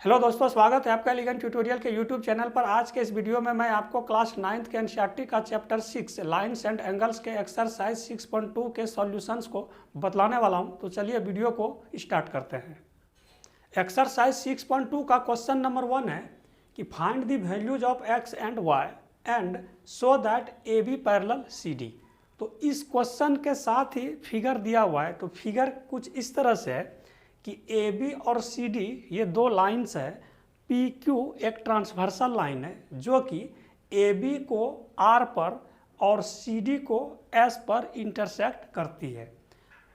Hello दोस्तों, स्वागत है आपका एलिगेंट ट्यूटोरियल के यूट्यूब चैनल पर। आज के इस वीडियो में मैं आपको क्लास 9th के एनसीईआरटी का चैप्टर 6 लाइन्स एंड एंगल्स के एक्सरसाइज 6.2 के सॉल्यूशंस को बतलाने वाला हूं। तो चलिए वीडियो को स्टार्ट करते हैं। एक्सरसाइज 6.2 का क्वेश्चन नंबर 1 है कि find the values of X and Y and show that A B parallel C D. तो इस क्वेश्चन के साथ ही फिगर दिया हुआ है। तो फिगर कुछ इस तरह से है कि ए बी और सी डी ये दो लाइन्स है। पी क्यू एक ट्रांसवर्सल लाइन है जो कि ए बी को आर पर और सी डी को एस पर इंटरसेक्ट करती है।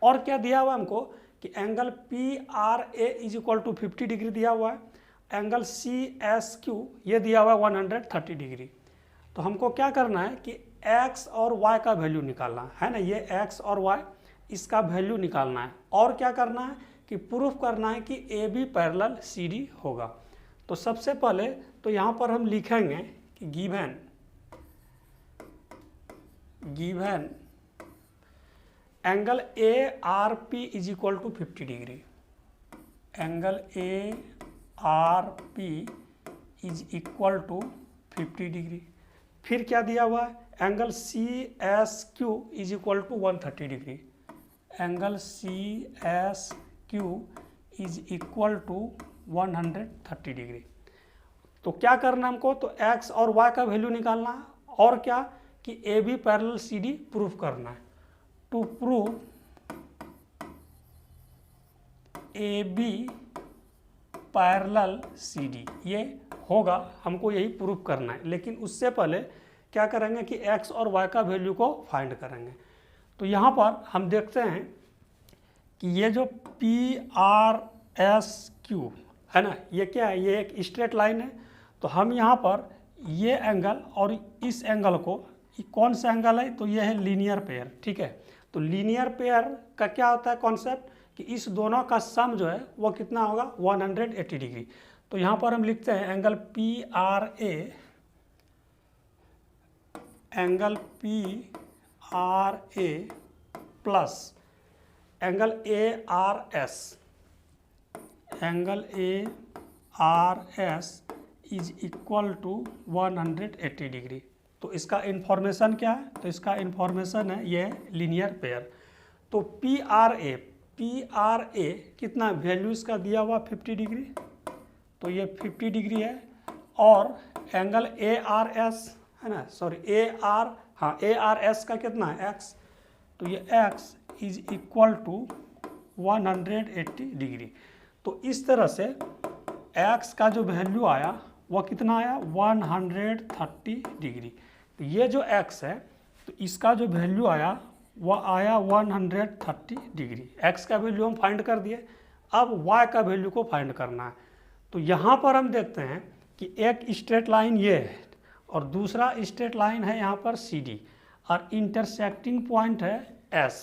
और क्या दिया हुआ हमको कि angle P R A is equal to 50 degree दिया हुआ है। एंगल सी एस क्यू ये दिया हुआ है 130 डिग्री। तो हमको क्या करना है कि एक्स और वाई का वैल्यू निकालना है ना। ये एक्स और वाई इसका वैल्यू निकालना है। और क्या करना है कि प्रूफ करना है कि A B parallel C D होगा। तो सबसे पहले तो यहाँ पर हम लिखेंगे कि given angle A R P is equal to 50 degree. Angle A R P is equal to 50 degree. फिर क्या दिया हुआ है, angle C S Q is equal to 130 degree. Angle C S Q is equal to 130 degree. तो क्या करना हमको, तो x और y का वैल्यू निकालना है। और क्या कि A B parallel C D proof करना है। To prove A B parallel C D ये होगा, हमको यही प्रूफ करना है। लेकिन उससे पहले क्या करेंगे कि x और y का वैल्यू को फाइंड करेंगे। तो यहाँ पर हम देखते हैं कि ये जो पी आर एस क्यू है ना, ये क्या है, ये एक स्ट्रेट लाइन है। तो हम यहाँ पर ये एंगल और इस एंगल को, कौन सा एंगल है, तो ये है लीनियर पेयर। ठीक है, तो लीनियर पेयर का क्या होता है कॉन्सेप्ट कि इस दोनों का सम जो है वो कितना होगा, 180 डिग्री। तो यहाँ पर हम लिखते हैं angle P R A, angle P R A plus angle A R S, angle A R S is equal to 180 degree. तो इसका इंफॉर्मेशन क्या है, तो इसका इंफॉर्मेशन है ये लीनियर पेयर। तो पी आर ए कितना वैल्यू इसका दिया हुआ 50 डिग्री। तो ये 50 डिग्री है। और एंगल ए आर एस है ना, सॉरी ए आर एस का कितना है एक्स। तो ये X is equal to 180 degree. तो इस तरह से x का जो वैल्यू आया वो कितना आया, 130 डिग्री। तो ये जो x है तो इसका जो वैल्यू आया वो आया 130 डिग्री। x का वैल्यू हम फाइंड कर दिए। अब y का वैल्यू को फाइंड करना है। तो यहाँ पर हम देखते हैं कि एक स्ट्रेट लाइन ये है और दूसरा स्ट्रेट लाइन है यहाँ पर सी डी और इंटरसेक्टिंग पॉइंट है S।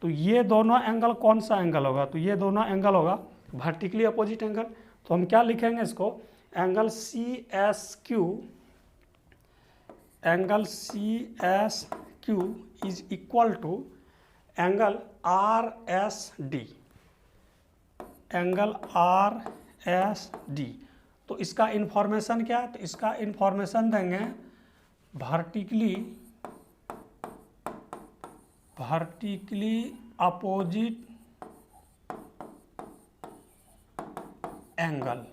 तो ये दोनों एंगल कौन सा एंगल होगा, तो ये दोनों एंगल होगा वर्टिकली अपोजिट एंगल। तो हम क्या लिखेंगे इसको, angle C S Q, angle C S Q is equal to angle R S D, angle R S D. तो इसका इंफॉर्मेशन क्या है, तो इसका इंफॉर्मेशन देंगे वर्टिकली अपोजिट एंगल।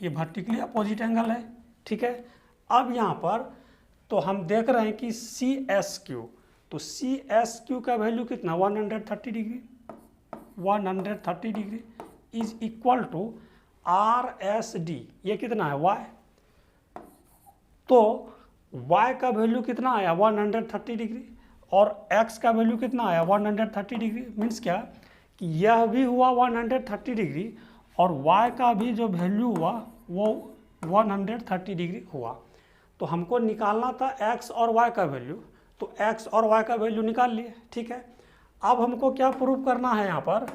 ये वर्टिकली अपोजिट एंगल है। ठीक है, अब यहाँ पर तो हम देख रहे हैं कि सी एस क्यू, तो सी एस क्यू का वैल्यू कितना 130 degree, 130 degree is equal to R S D, ये कितना है वाई। तो y का वैल्यू कितना आया 130 डिग्री और x का वैल्यू कितना आया 130 डिग्री। मीन्स क्या कि यह भी हुआ 130 डिग्री और y का भी जो वैल्यू हुआ वो 130 डिग्री हुआ। तो हमको निकालना था x और y का वैल्यू। तो x और y का वैल्यू निकाल लिए। ठीक है, अब हमको क्या प्रूव करना है यहाँ पर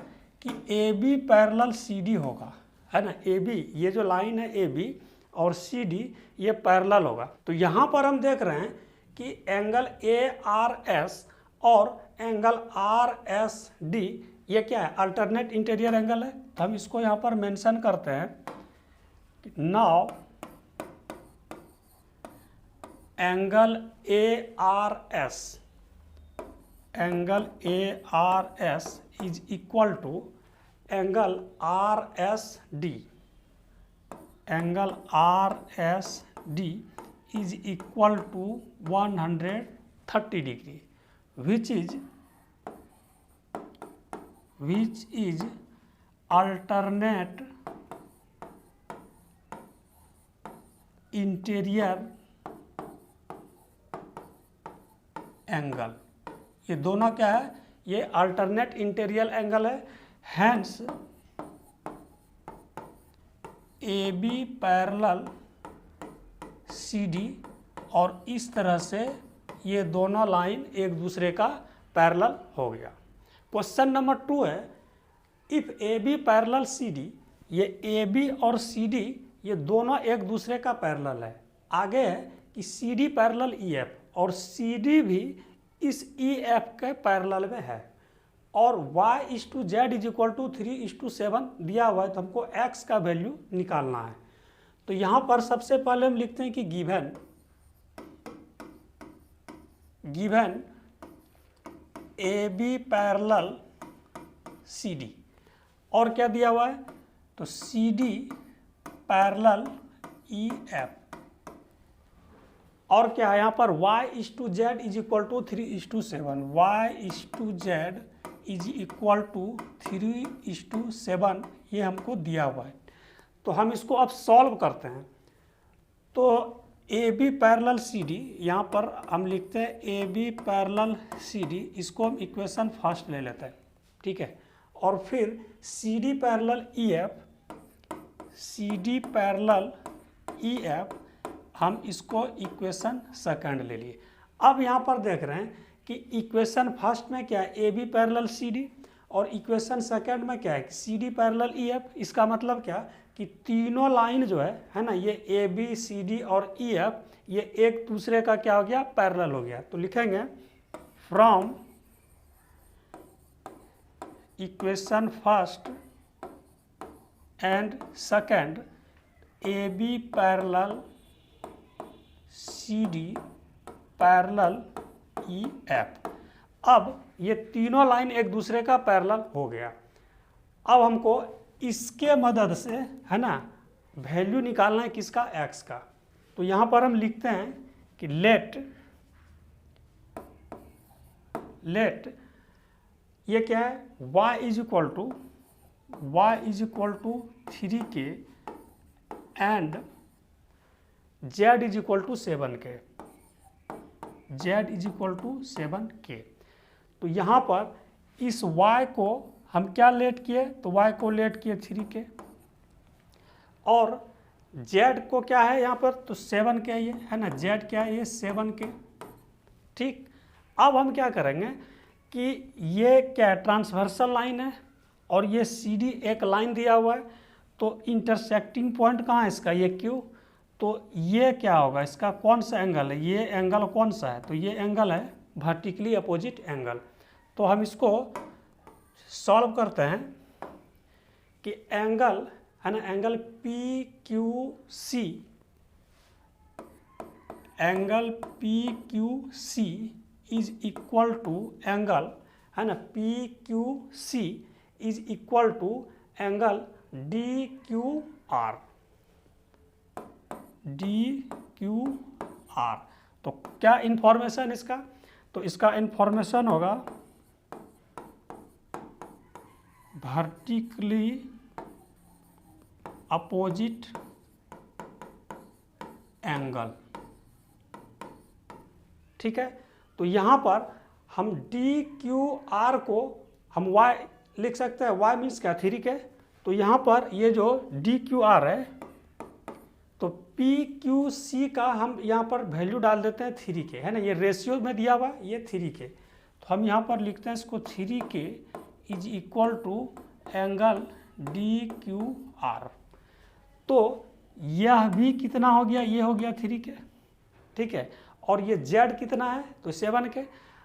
कि A B parallel C D होगा, है ना। ए बी ये जो लाइन है ए बी और सी डी ये पैरेलल होगा। तो यहाँ पर हम देख रहे हैं कि एंगल ए आर एस और एंगल आर एस डी ये क्या है, अल्टरनेट इंटीरियर एंगल है। तो हम इसको यहाँ पर मेंशन करते हैं now angle ARS is equal to angle RSD is equal to 130 degree, which is alternate interior angle. ये दोनों क्या है, ये अल्टरनेट इंटीरियर एंगल है। हैंस AB पैरेलल CD, और इस तरह से ये दोनों लाइन एक दूसरे का पैरेलल हो गया। क्वेश्चन नंबर 2 है, इफ AB पैरेलल CD, ये AB और CD ये दोनों एक दूसरे का पैरेलल है। आगे है कि CD पैरेलल EF, और CD भी इस EF के पैरेलल में है, और y/z इज इक्वल टू 3:7 दिया हुआ है, तो हमको x का वैल्यू निकालना है। तो यहाँ पर सबसे पहले हम लिखते हैं कि गिवन AB पैरेलल CD, और क्या दिया हुआ है, तो CD पैरेलल EF, और क्या है यहाँ पर y/z is equal to 3:7, y/z is equal to 3:7, ये हमको दिया हुआ है। तो हम इसको अब सॉल्व करते हैं। तो AB पैरेलल CD, यहाँ पर हम लिखते हैं AB पैरेलल CD, इसको हम इक्वेशन फर्स्ट ले लेते हैं, ठीक है। और फिर CD पैरेलल EF हम इसको इक्वेशन सेकंड ले लिए। अब यहाँ पर देख रहे हैं कि इक्वेशन फर्स्ट में क्या है, AB पैरेलल CD, और इक्वेशन सेकंड में क्या है, CD पैरेलल EF। इसका मतलब क्या कि तीनों लाइन जो है ना, ये AB, CD और EF ये एक दूसरे का क्या हो गया, पैरेलल हो गया। तो लिखेंगे from equation first and second AB parallel CD parallel EF। अब ये तीनों लाइन एक दूसरे का पैरेलल हो गया। अब हमको इसके मदद से, है ना, वैल्यू निकालना है किसका, x का। तो यहाँ पर हम लिखते हैं कि लेट ये क्या है, y is equal to 3k and z is equal to 7k। तो यहाँ पर इस y को हम क्या लेट किए, तो y को लेट किए 3k, और z को क्या है यहाँ पर, तो 7k ये है ना, z क्या है, ये 7k, ठीक। अब हम क्या करेंगे कि ये क्या है, ट्रांसवर्सल लाइन है, और ये CD एक लाइन दिया हुआ है। तो इंटरसेक्टिंग पॉइंट कहाँ है इसका, ये Q। तो ये क्या होगा, इसका कौन सा एंगल है, ये एंगल कौन सा है, तो ये एंगल है वर्टिकली अपोजिट एंगल। तो हम इसको सॉल्व करते हैं कि एंगल है ना, angle PQC is equal to angle, है ना, PQC is equal to angle DQR। तो क्या इंफॉर्मेशन इसका, तो इसका इंफॉर्मेशन होगा वर्टिकली अपोजिट एंगल, ठीक है। तो यहाँ पर हम DQR को हम y लिख सकते हैं, y मीन्स क्या, 3k। तो यहाँ पर ये जो DQR है, तो PQC का हम यहाँ पर वैल्यू डाल देते हैं 3k, है ना, ये रेशियो में दिया हुआ ये 3k। तो हम यहाँ पर लिखते हैं इसको 3k is equal to angle DQR। तो यह भी कितना हो गया, ये हो गया 3k, ठीक है। और ये z कितना है, तो 7k।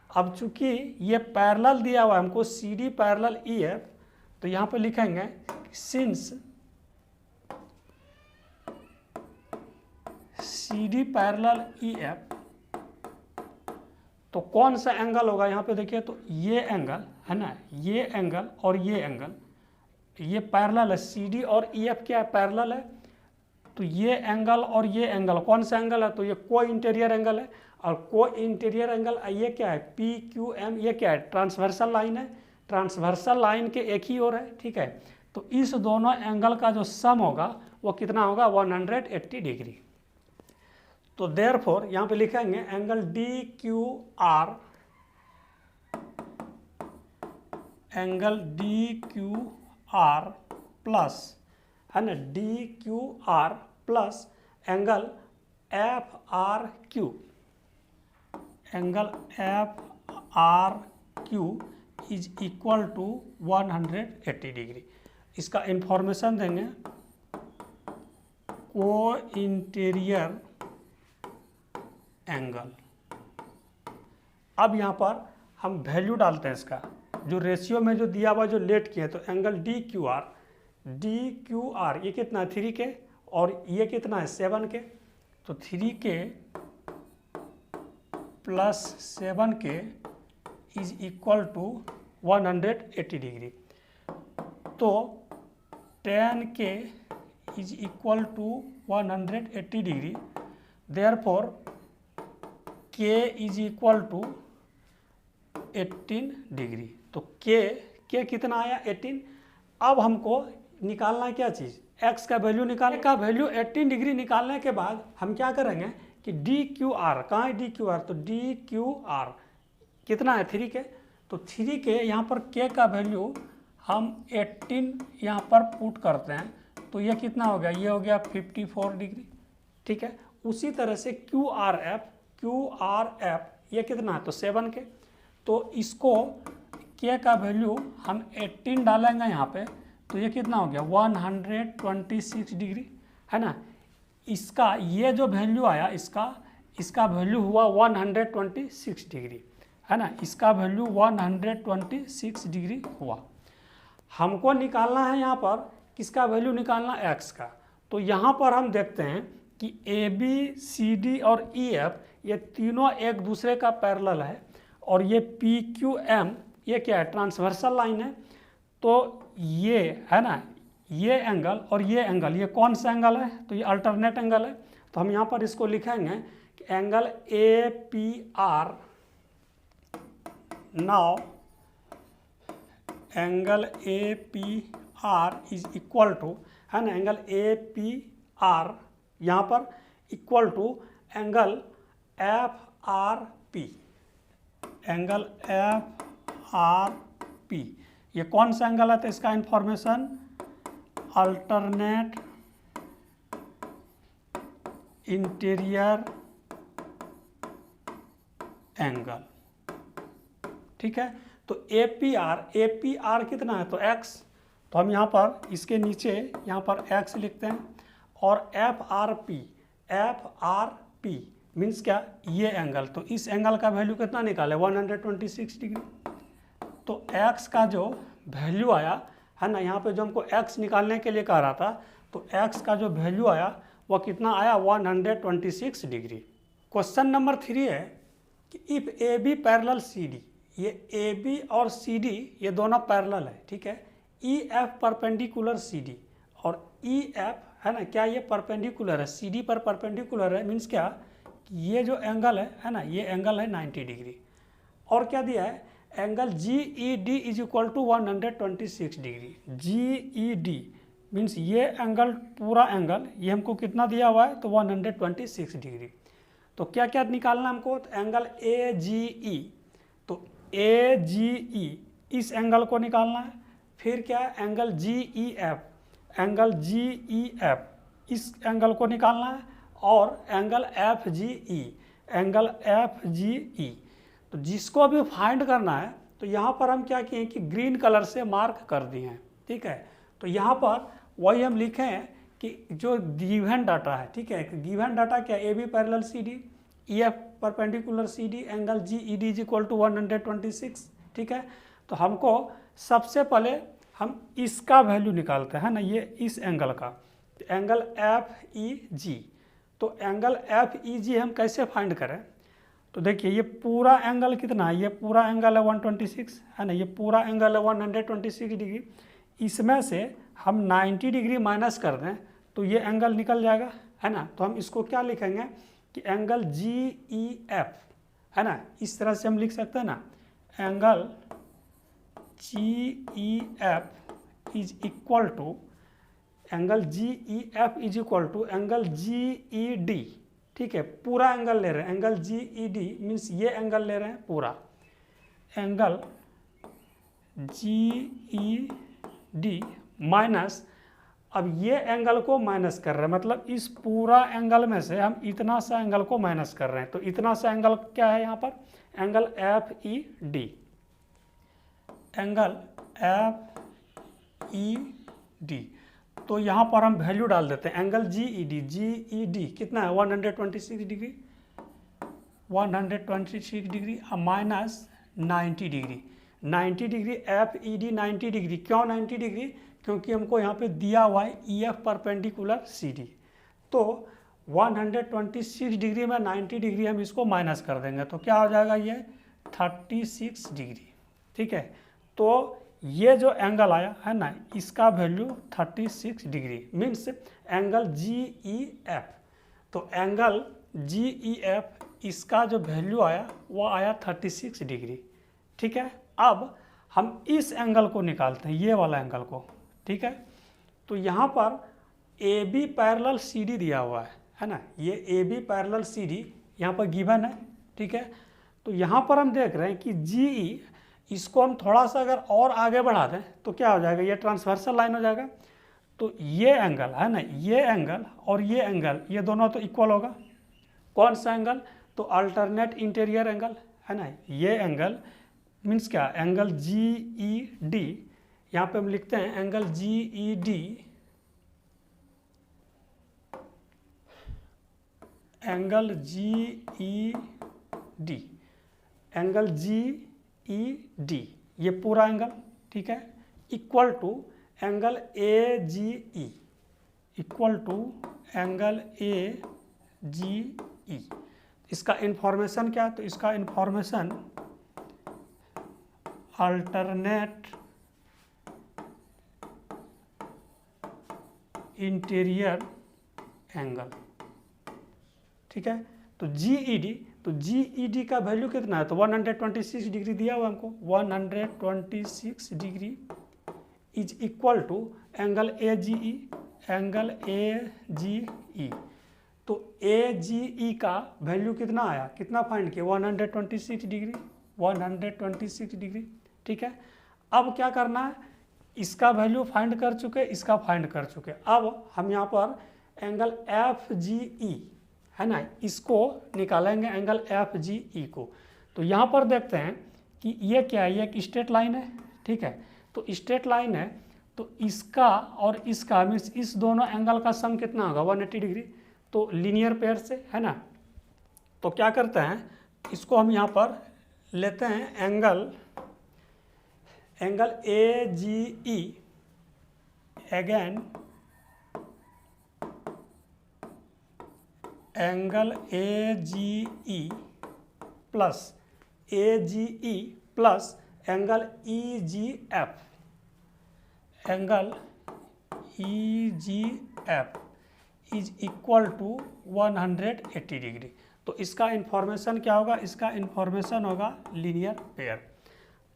अब चूंकि ये पैरेलल दिया हुआ है हमको CD पैरेलल EF, तो यहाँ पर लिखेंगे since C D parallel E F, तो कौन सा एंगल होगा यहाँ पे देखिए, तो ये एंगल है ना, ये एंगल और ये एंगल, ये पैरेलल है, सी डी और ई एफ क्या है, पैरेलल है। तो ये एंगल और ये एंगल कौन सा एंगल है, तो ये को इंटीरियर एंगल है। और को इंटीरियर एंगल ये क्या है, पी क्यू एम, ये क्या है, ट्रांसवर्सल लाइन है, ट्रांसवर्सल लाइन के एक ही ओर है, ठीक है। तो इस दोनों एंगल का जो सम होगा वो कितना होगा, 180 डिग्री। तो देयरफॉर यहाँ पे लिखेंगे angle D Q R, angle D Q R plus है ना, D Q R plus angle F R Q, angle F R Q is equal to 180 degree. इसका इंफॉर्मेशन देंगे, को इंटीरियर एंगल। अब यहाँ पर हम वैल्यू डालते हैं इसका, जो रेशियो में जो दिया हुआ जो लेट किया है, तो एंगल डी क्यू आर ये कितना है 3 के, और ये कितना है 7 के, तो 3 के प्लस 7 के इज इक्वल टू 180 डिग्री। तो 10 K is equal to 180 degree, therefore K is equal to 18 degree. तो के कितना आया 18। अब हमको निकालना है क्या चीज़, x का वैल्यू निकालने का, वैल्यू 18 डिग्री निकालने के बाद हम क्या करेंगे कि डी क्यू आर, कहाँ है डी क्यू आर, तो डी क्यू आर कितना है 3 के, तो 3 के यहाँ पर के का वैल्यू हम 18 यहाँ पर पुट करते हैं, तो ये कितना हो गया, ये हो गया 54 डिग्री, ठीक है। उसी तरह से क्यू आर एफ ये कितना है, तो 7 के, तो इसको के का वैल्यू हम 18 डालेंगे यहाँ पे, तो ये कितना हो गया 126 डिग्री, है ना। इसका ये जो वैल्यू आया, इसका वैल्यू हुआ 126 डिग्री, है ना, इसका वैल्यू 126 डिग्री हुआ। हमको निकालना है यहाँ पर किसका वैल्यू निकालना, x का। तो यहाँ पर हम देखते हैं कि ए बी सी डी और ई एफ ये तीनों एक दूसरे का पैरेलल है, और ये पी क्यू एम ये क्या है, ट्रांसवर्सल लाइन है। तो ये है ना, ये एंगल और ये एंगल, ये कौन सा एंगल है, तो ये अल्टरनेट एंगल है। तो हम यहाँ पर इसको लिखेंगे कि angle A P R, now angle A P R is equal to, है ना, एंगल ए पी आर यहाँ पर equal to angle F R P, angle F R P ये कौन सा एंगल है, तो इसका इंफॉर्मेशन अल्टरनेट इंटीरियर एंगल, ठीक है। तो ए पी आर कितना है, तो x, तो हम यहाँ पर इसके नीचे यहाँ पर x लिखते हैं, और एफ आर पी मीन्स क्या, ये एंगल, तो इस एंगल का वैल्यू कितना निकाले 126 डिग्री। तो x का जो वैल्यू आया है ना, यहाँ पे जो हमको x निकालने के लिए कह रहा था, तो x का जो वैल्यू आया वह कितना आया 126 डिग्री। क्वेश्चन नंबर 3 है कि if A B parallel C D, ये ए बी और सी डी ये दोनों पैरेलल है, ठीक है। E F perpendicular C D, और ई एफ है ना क्या, ये परपेंडिकुलर है, सी डी पर परपेंडिकुलर है, मीन्स क्या, ये जो एंगल है ना, ये एंगल है 90 डिग्री। और क्या दिया है, angle G E D is equal to 126 degree. G E D means ये एंगल, पूरा एंगल ये हमको कितना दिया हुआ है, तो 126 डिग्री। तो क्या क्या निकालना हमको, तो एंगल ए जी ई, तो ए जी ई इस एंगल को निकालना है। फिर क्या है, angle G E F, angle G E F इस एंगल को निकालना है, और angle F G E, angle F G E. तो जिसको भी फाइंड करना है, तो यहाँ पर हम क्या किए कि ग्रीन कलर से मार्क कर दिए हैं, ठीक है। तो यहाँ पर वही हम लिखे हैं कि जो गिवन डाटा है, ठीक है, गिवन डाटा क्या, A B parallel C D, E F perpendicular C D, angle G E D is equal to 126, ठीक है। तो हमको सबसे पहले हम इसका वैल्यू निकालते हैं ना, ये इस एंगल का, एंगल एफ ई जी। तो एंगल एफ ई जी हम कैसे फाइंड करें? तो देखिए ये पूरा एंगल कितना है, ये पूरा एंगल है 126 है ना, ये पूरा एंगल है 126 डिग्री। इसमें से हम 90 डिग्री माइनस कर दें तो ये एंगल निकल जाएगा है ना। तो हम इसको क्या लिखेंगे कि एंगल जी ई एफ है ना, इस तरह से हम लिख सकते हैं ना, angle G E F is equal to angle G E F is equal to angle G E D. ठीक है, पूरा एंगल ले रहे हैं, angle G E D means ये एंगल ले रहे हैं पूरा, angle G E D minus, अब ये एंगल को माइनस कर रहे हैं, मतलब इस पूरा एंगल में से हम इतना सा एंगल को माइनस कर रहे हैं। तो इतना सा एंगल क्या है यहाँ पर, angle F E D, angle F E D. तो यहाँ पर हम वैल्यू डाल देते हैं, एंगल जी ई डी कितना है 126 degree, 126 degree minus 90 degree, 90 degree F E D 90 degree. क्यों 90 डिग्री? क्योंकि हमको यहाँ पे दिया हुआ है E F perpendicular C D. तो 126 डिग्री में 90 डिग्री हम इसको माइनस कर देंगे तो क्या हो जाएगा, ये 36 डिग्री। ठीक है, तो ये जो एंगल आया है ना, इसका value 36 degree means angle G E F. तो एंगल जी ई एफ इसका जो वैल्यू आया वो आया 36 डिग्री। ठीक है, अब हम इस एंगल को निकालते हैं, ये वाला एंगल को। ठीक है, तो यहाँ पर A B parallel C D दिया हुआ है ना, ये A B parallel C D यहाँ पर गिवन है। ठीक है, तो यहाँ पर हम देख रहे हैं कि जी ई, इसको हम थोड़ा सा अगर और आगे बढ़ा दें तो क्या हो जाएगा, ये ट्रांसवर्सल लाइन हो जाएगा। तो ये एंगल है ना, ये एंगल और ये एंगल, ये दोनों तो इक्वल होगा। कौन सा एंगल? तो अल्टरनेट इंटीरियर एंगल है ना। ये एंगल मीन्स क्या, एंगल जी ई डी, यहाँ पे हम लिखते हैं angle G E D, angle G E D, angle G E D, ये पूरा एंगल। ठीक है, equal to angle A G E, equal to angle A G E. इसका इंफॉर्मेशन क्या है? तो इसका इंफॉर्मेशन अल्टरनेट इंटीरियर एंगल। ठीक है, तो जी ई डी, तो जी ई डी का वैल्यू कितना है? तो 126 डिग्री दिया हुआ हमको, 126 degree is equal to angle A G E, angle A G E. तो ए जी ई का वैल्यू कितना आया, कितना फाइंड किया, 126 डिग्री, 126 डिग्री। ठीक है, अब क्या करना है, इसका वैल्यू फाइंड कर चुके, इसका फाइंड कर चुके। अब हम यहाँ पर एंगल एफ जी ई है ना, इसको निकालेंगे, एंगल एफ जी ई को। तो यहाँ पर देखते हैं कि ये क्या है, ये एक स्ट्रेट लाइन है। ठीक है, तो स्ट्रेट लाइन है, तो इसका और इसका मीन्स इस दोनों एंगल का सम कितना होगा, 180 डिग्री। तो लीनियर पेयर से है ना, तो क्या करते हैं, इसको हम यहाँ पर लेते हैं angle, angle A G E, again angle A G E plus A G E plus angle E G F, angle E G F is equal to 180 degree. तो इसका इंफॉर्मेशन क्या होगा, इसका इंफॉर्मेशन होगा लीनियर पेयर।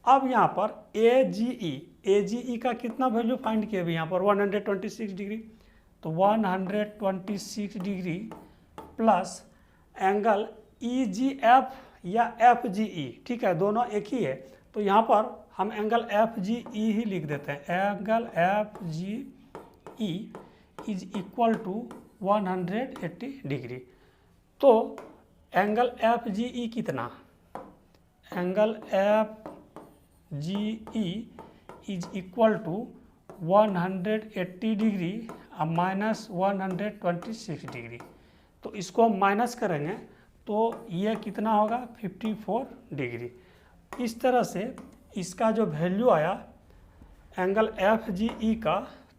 अब यहाँ पर ए G ई का कितना वैल्यू फाइंड किया यहाँ पर 126 डिग्री। तो 126 degree plus angle E G F या एफ जी ई। ठीक है, दोनों एक ही है, तो यहाँ पर हम एंगल एफ जी ई ही लिख देते हैं, angle F G E is equal to 180 degree. तो एंगल एफ जी ई कितना, angle F G E is equal to 180 degree minus 126 degree. तो इसको हम माइनस करेंगे तो ये कितना होगा, 54 डिग्री। इस तरह से इसका जो वैल्यू आया एंगल एफ जी ई का,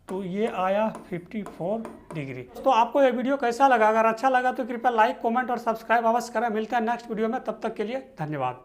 तो ये आया 54 डिग्री। तो आपको ये वीडियो कैसा लगा? अगर अच्छा लगा तो कृपया लाइक, कमेंट और सब्सक्राइब अवश्य करें। मिलते हैं नेक्स्ट वीडियो में, तब तक के लिए धन्यवाद।